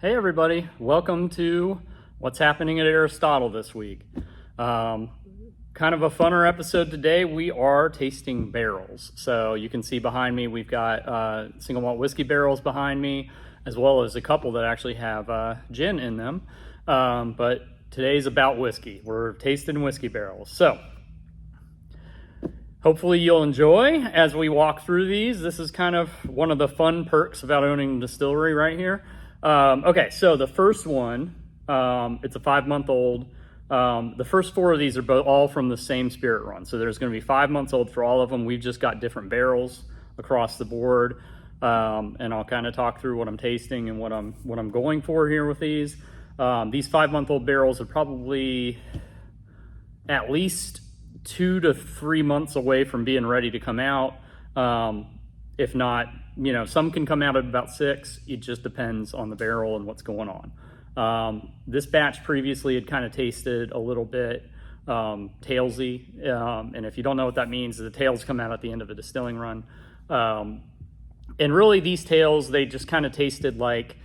Hey everybody, welcome to What's Happening at Aristotle this week. Kind of a funner episode today. We are tasting barrels. So you can see behind me, we've got single malt whiskey barrels behind me, as well as a couple that actually have gin in them. But today's about whiskey. We're tasting whiskey barrels. So hopefully you'll enjoy as we walk through these. This is kind of one of the fun perks about owning a distillery right here. Okay, so the first one, it's a 5-month-old. The first 4 of these are all from the same spirit run. So there's going to be 5 months old for all of them. We've just got different barrels across the board. And I'll kind of talk through what I'm tasting and what I'm going for here with these. These 5-month-old barrels are probably at least 2 to 3 months away from being ready to come out. If not, some can come out at about 6. It just depends on the barrel and what's going on. This batch previously had kind of tasted a little bit tailsy. And if you don't know what that means, the tails come out at the end of a distilling run. And really these tails, they just kind of tasted like,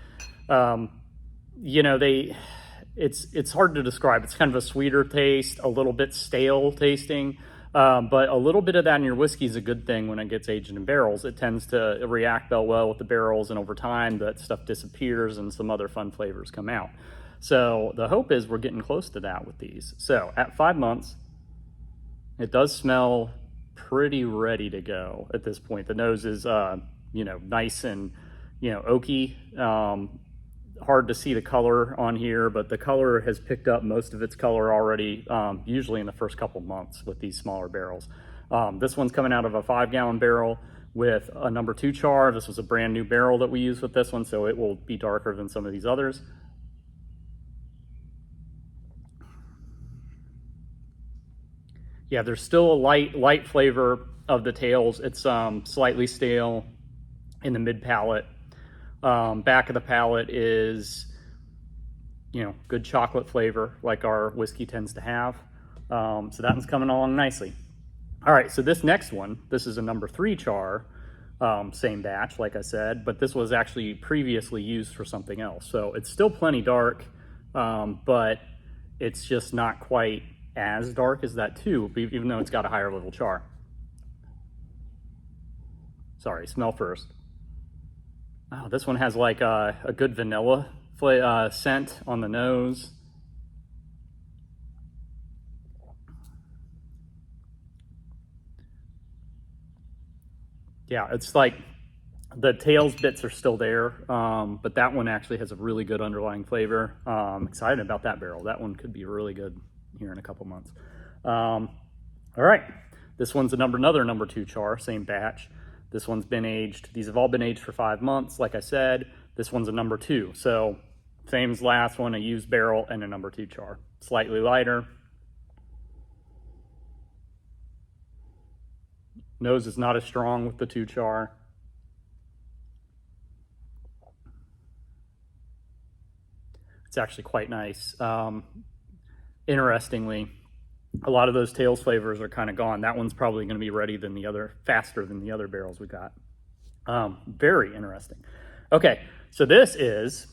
it's hard to describe. It's kind of a sweeter taste, a little bit stale tasting. But a little bit of that in your whiskey is a good thing when it gets aged in barrels. It tends to react well with the barrels, and over time that stuff disappears and some other fun flavors come out. So the hope is we're getting close to that with these. So at 5 months, it does smell pretty ready to go at this point. The nose is, nice and, oaky. Hard to see the color on here, but the color has picked up most of its color already, usually in the first couple months with these smaller barrels. This one's coming out of a 5-gallon barrel with a number 2 char. This was a brand new barrel that we used with this one, so it will be darker than some of these others. Yeah, there's still a light flavor of the tails. It's slightly stale in the mid palate. Back of the palate is, good chocolate flavor like our whiskey tends to have. So that one's coming along nicely. All right, so this next one, this is a number 3 char, same batch, like I said, but this was actually previously used for something else. So it's still plenty dark, but it's just not quite as dark as that 2, even though it's got a higher level char. Sorry, smell first. Oh, this one has like a good vanilla scent on the nose. Yeah, it's like the tails bits are still there, but that one actually has a really good underlying flavor. I'm excited about that barrel. That one could be really good here in a couple months. All right, this one's another number 2 char, same batch. This one's been aged. These have all been aged for 5 months. Like I said, this one's a number 2. So same as last one, a used barrel and a number 2 char. Slightly lighter. Nose is not as strong with the 2 char. It's actually quite nice. Interestingly, a lot of those tails flavors are kind of gone. That one's probably going to be ready faster than the other barrels we got. Very interesting. Okay, so this is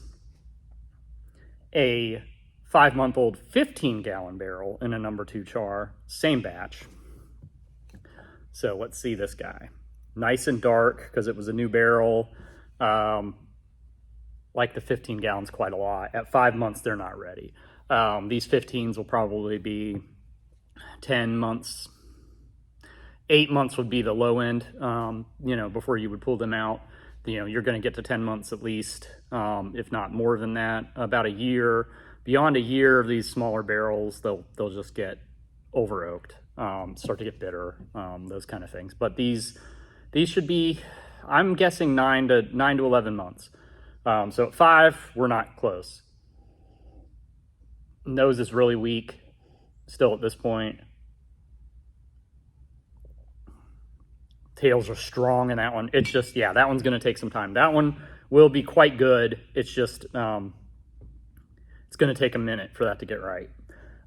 a 5-month-old 15-gallon barrel in a number 2 char, same batch. So let's see this guy. Nice and dark because it was a new barrel. Like the 15 gallons quite a lot. At 5 months, they're not ready. These 15s will probably be 10 months. 8 months would be the low end, before you would pull them out. You're going to get to 10 months at least, if not more than that. About a year. Beyond a year of these smaller barrels, they'll just get over oaked, start to get bitter, those kind of things. But these should be, I'm guessing 9 to 11 months. So at 5, we're not close. Nose is really weak still at this point. Tails are strong in that one. It's just, that one's going to take some time. That one will be quite good. It's just, it's going to take a minute for that to get right.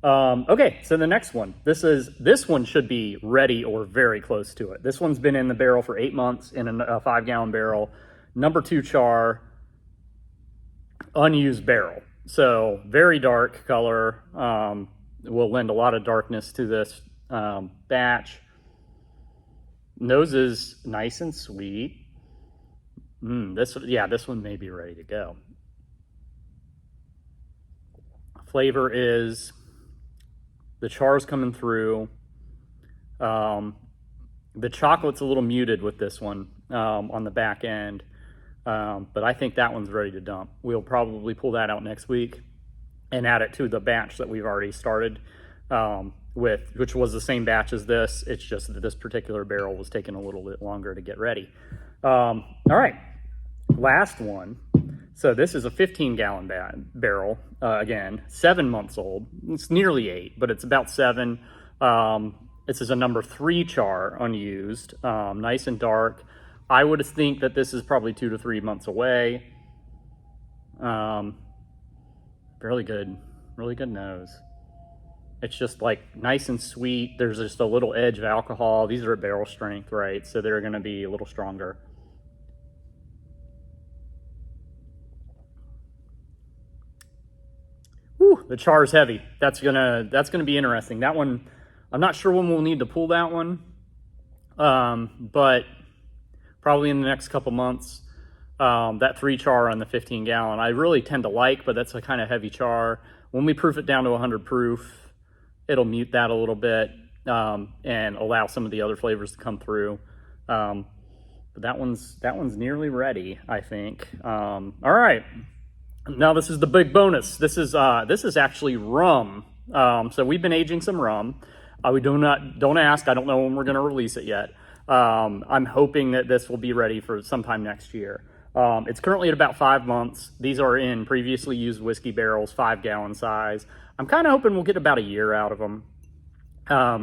Okay, so the next one. This one should be ready or very close to it. This one's been in the barrel for 8 months in a 5-gallon barrel. Number 2 char. unused barrel. So very dark color. Will lend a lot of darkness to this batch. Nose is nice and sweet. This one may be ready to go. Flavor is, the char's coming through. The chocolate's a little muted with this one on the back end, but I think that one's ready to dump. We'll probably pull that out next week and add it to the batch that we've already started with, which was the same batch as this. It's just that this particular barrel was taking a little bit longer to get ready. All right, last one. So this is a 15-gallon barrel, again, 7 months old. It's nearly 8, but it's about 7. This is a number 3 char, unused, nice and dark. I would think that this is probably 2 to 3 months away. Really good nose. It's just like nice and sweet. There's just a little edge of alcohol. These are at barrel strength, right? So they're gonna be a little stronger. Whew, the char is heavy. That's gonna be interesting. That one, I'm not sure when we'll need to pull that one, but probably in the next couple months. That 3 char on the 15-gallon, I really tend to like, but that's a kind of heavy char. When we proof it down to 100 proof, it'll mute that a little bit and allow some of the other flavors to come through. But that one's nearly ready, I think. All right. Now this is the big bonus. This is actually rum. So we've been aging some rum. Don't ask. I don't know when we're going to release it yet. I'm hoping that this will be ready for sometime next year. It's currently at about 5 months. These are in previously used whiskey barrels, 5-gallon size. I'm kind of hoping we'll get about a year out of them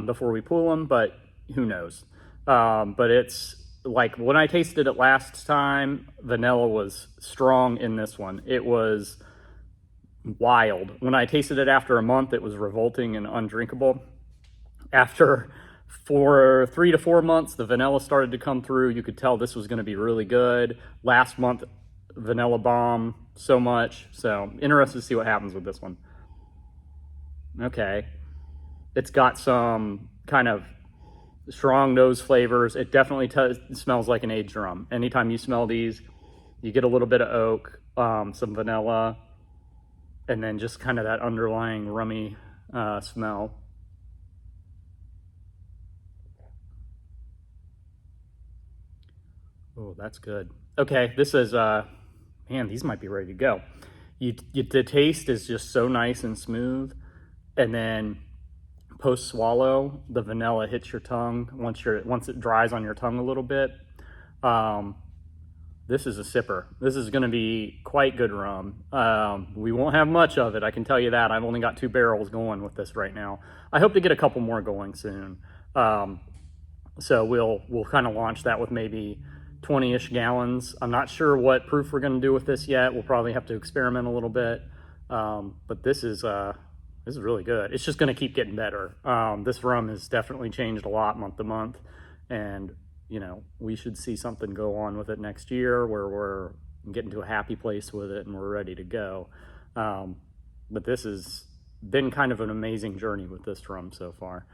before we pull them, but who knows? But it's like when I tasted it last time, vanilla was strong in this one. It was wild. When I tasted it after a month, it was revolting and undrinkable. After 3 to 4 months, the vanilla started to come through. You could tell this was going to be really good. Last month, vanilla bomb so much. So interested to see what happens with this one. Okay. It's got some kind of strong nose flavors. It definitely smells like an aged rum. Anytime you smell these, you get a little bit of oak, some vanilla, and then just kind of that underlying rummy smell. Oh, that's good. Okay, this is, man, these might be ready to go. The taste is just so nice and smooth. And then post swallow, the vanilla hits your tongue once it dries on your tongue a little bit. This is a sipper. This is gonna be quite good rum. We won't have much of it, I can tell you that. I've only got 2 barrels going with this right now. I hope to get a couple more going soon. So we'll kind of launch that with maybe 20-ish gallons. I'm not sure what proof we're gonna do with this yet. We'll probably have to experiment a little bit. But this is really good. It's just gonna keep getting better. This rum has definitely changed a lot month to month. And you know, we should see something go on with it next year where we're getting to a happy place with it and we're ready to go. But this has been kind of an amazing journey with this rum so far.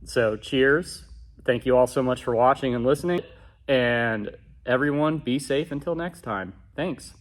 So cheers. Thank you all so much for watching and listening. And everyone, be safe until next time. Thanks.